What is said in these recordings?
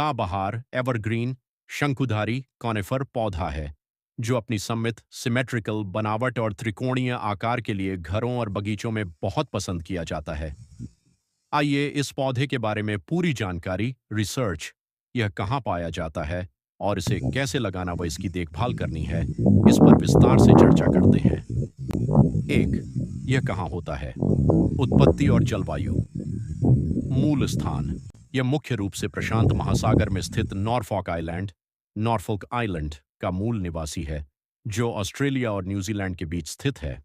सदाबहार एवरग्रीन शंकुधारी कॉनिफर पौधा है जो अपनी सममित सिमेट्रिकल बनावट और त्रिकोणीय आकार के लिए घरों और बगीचों में बहुत पसंद किया जाता है। आइए इस पौधे के बारे में पूरी जानकारी रिसर्च, यह कहाँ पाया जाता है और इसे कैसे लगाना व इसकी देखभाल करनी है, इस पर विस्तार से चर्चा करते हैं। एक, यह कहाँ होता है? उत्पत्ति और जलवायु। मूल स्थान, यह मुख्य रूप से प्रशांत महासागर में स्थित नॉर्फॉक आइलैंड का मूल निवासी है, जो ऑस्ट्रेलिया और न्यूजीलैंड के बीच स्थित है।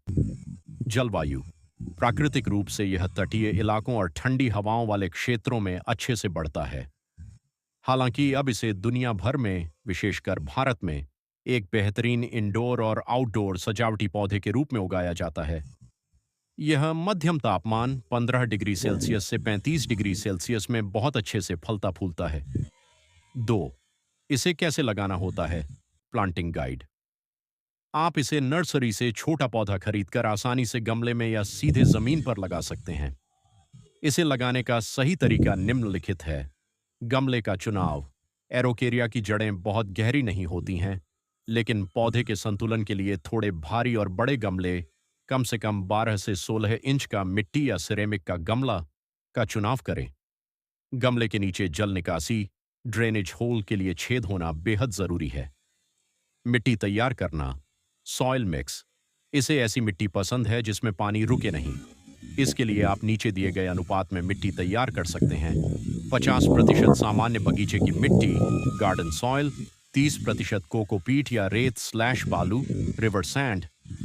जलवायु, प्राकृतिक रूप से यह तटीय इलाकों और ठंडी हवाओं वाले क्षेत्रों में अच्छे से बढ़ता है। हालांकि अब इसे दुनिया भर में, विशेषकर भारत में, एक बेहतरीन इंडोर और आउटडोर सजावटी पौधे के रूप में उगाया जाता है। यह मध्यम तापमान 15 डिग्री सेल्सियस से 35 डिग्री सेल्सियस में बहुत अच्छे से फलता फूलता है। 2. इसे कैसे लगाना होता है? Planting guide. आप इसे नर्सरी से छोटा पौधा खरीदकर आसानी से गमले में या सीधे जमीन पर लगा सकते हैं। इसे लगाने का सही तरीका निम्नलिखित है। गमले का चुनाव। एरोकेरिया की जड़ें बहुत गहरी नहीं होती हैं, लेकिन पौधे के संतुलन के लिए थोड़े भारी और बड़े गमले, कम से कम 12 से 16 इंच का मिट्टी या सिरेमिक का गमला का चुनाव करें। गमले के नीचे जल निकासी, ड्रेनेज होल के लिए छेद होना बेहद जरूरी है। मिट्टी तैयार करना। Soil mix. इसे ऐसी मिट्टी पसंद है जिसमें पानी रुके नहीं। इसके लिए आप नीचे दिए गए अनुपात में मिट्टी तैयार कर सकते हैं। 50% सामान्य बगीचे की मिट्टी गार्डन सॉइल, 30% कोकोपीट या रेत स्लैश बालू रिवर सैंड,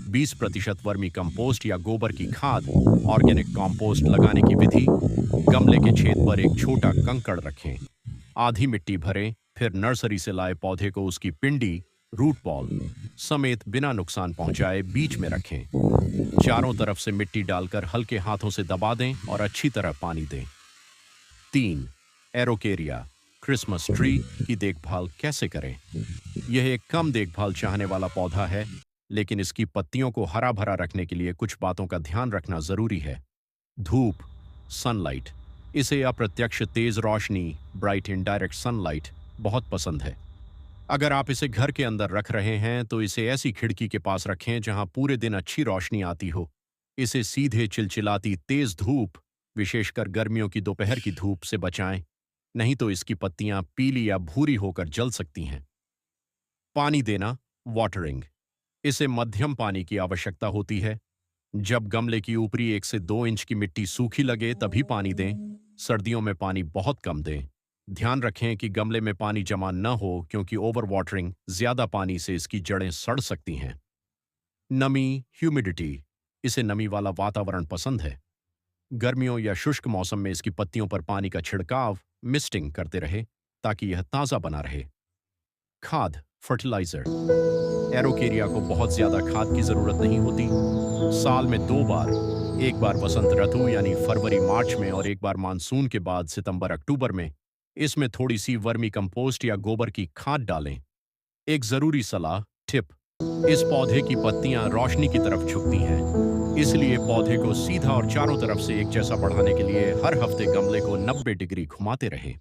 20% वर्मी कंपोस्ट या गोबर की खाद ऑर्गेनिक कंपोस्ट लगाने की विधि। गमले के छेद पर एक छोटा कंकड़ रखें, आधी मिट्टी भरें, फिर नर्सरी से लाए पौधे को उसकी पिंडी रूट बॉल समेत बिना नुकसान पहुंचाए बीच में रखें। चारों तरफ से मिट्टी डालकर हल्के हाथों से दबा दें और अच्छी तरह पानी दें। 3. एरोकेरिया क्रिसमस ट्री की देखभाल कैसे करें? यह एक कम देखभाल चाहने वाला पौधा है, लेकिन इसकी पत्तियों को हरा भरा रखने के लिए कुछ बातों का ध्यान रखना जरूरी है। धूप, सनलाइट। इसे अप्रत्यक्ष तेज रोशनी, ब्राइट इनडायरेक्ट सनलाइट बहुत पसंद है। अगर आप इसे घर के अंदर रख रहे हैं तो इसे ऐसी खिड़की के पास रखें जहां पूरे दिन अच्छी रोशनी आती हो। इसे सीधे चिलचिलाती तेज धूप, विशेषकर गर्मियों की दोपहर की धूप से बचाएं, नहीं तो इसकी पत्तियां पीली या भूरी होकर जल सकती हैं। पानी देना, वाटरिंग। इसे मध्यम पानी की आवश्यकता होती है। जब गमले की ऊपरी 1 से 2 इंच की मिट्टी सूखी लगे तभी पानी दें। सर्दियों में पानी बहुत कम दें। ध्यान रखें कि गमले में पानी जमा न हो, क्योंकि ओवर वाटरिंग, ज्यादा पानी से इसकी जड़ें सड़ सकती हैं। नमी, ह्यूमिडिटी। इसे नमी वाला वातावरण पसंद है। गर्मियों या शुष्क मौसम में इसकी पत्तियों पर पानी का छिड़काव, मिस्टिंग करते रहे ताकि यह ताज़ा बना रहे। खाद, फर्टिलाइजर। एरोकेरिया को बहुत ज्यादा खाद की जरूरत नहीं होती। साल में 2 बार, एक बार वसंत ऋतु यानी फरवरी मार्च में और एक बार मानसून के बाद सितंबर अक्टूबर में, इसमें थोड़ी सी वर्मी कंपोस्ट या गोबर की खाद डालें। एक जरूरी सलाह टिप, इस पौधे की पत्तियां रोशनी की तरफ झुकती हैं, इसलिए पौधे को सीधा और चारों तरफ से एक जैसा बढ़ाने के लिए हर हफ्ते गमले को 90 डिग्री घुमाते रहें।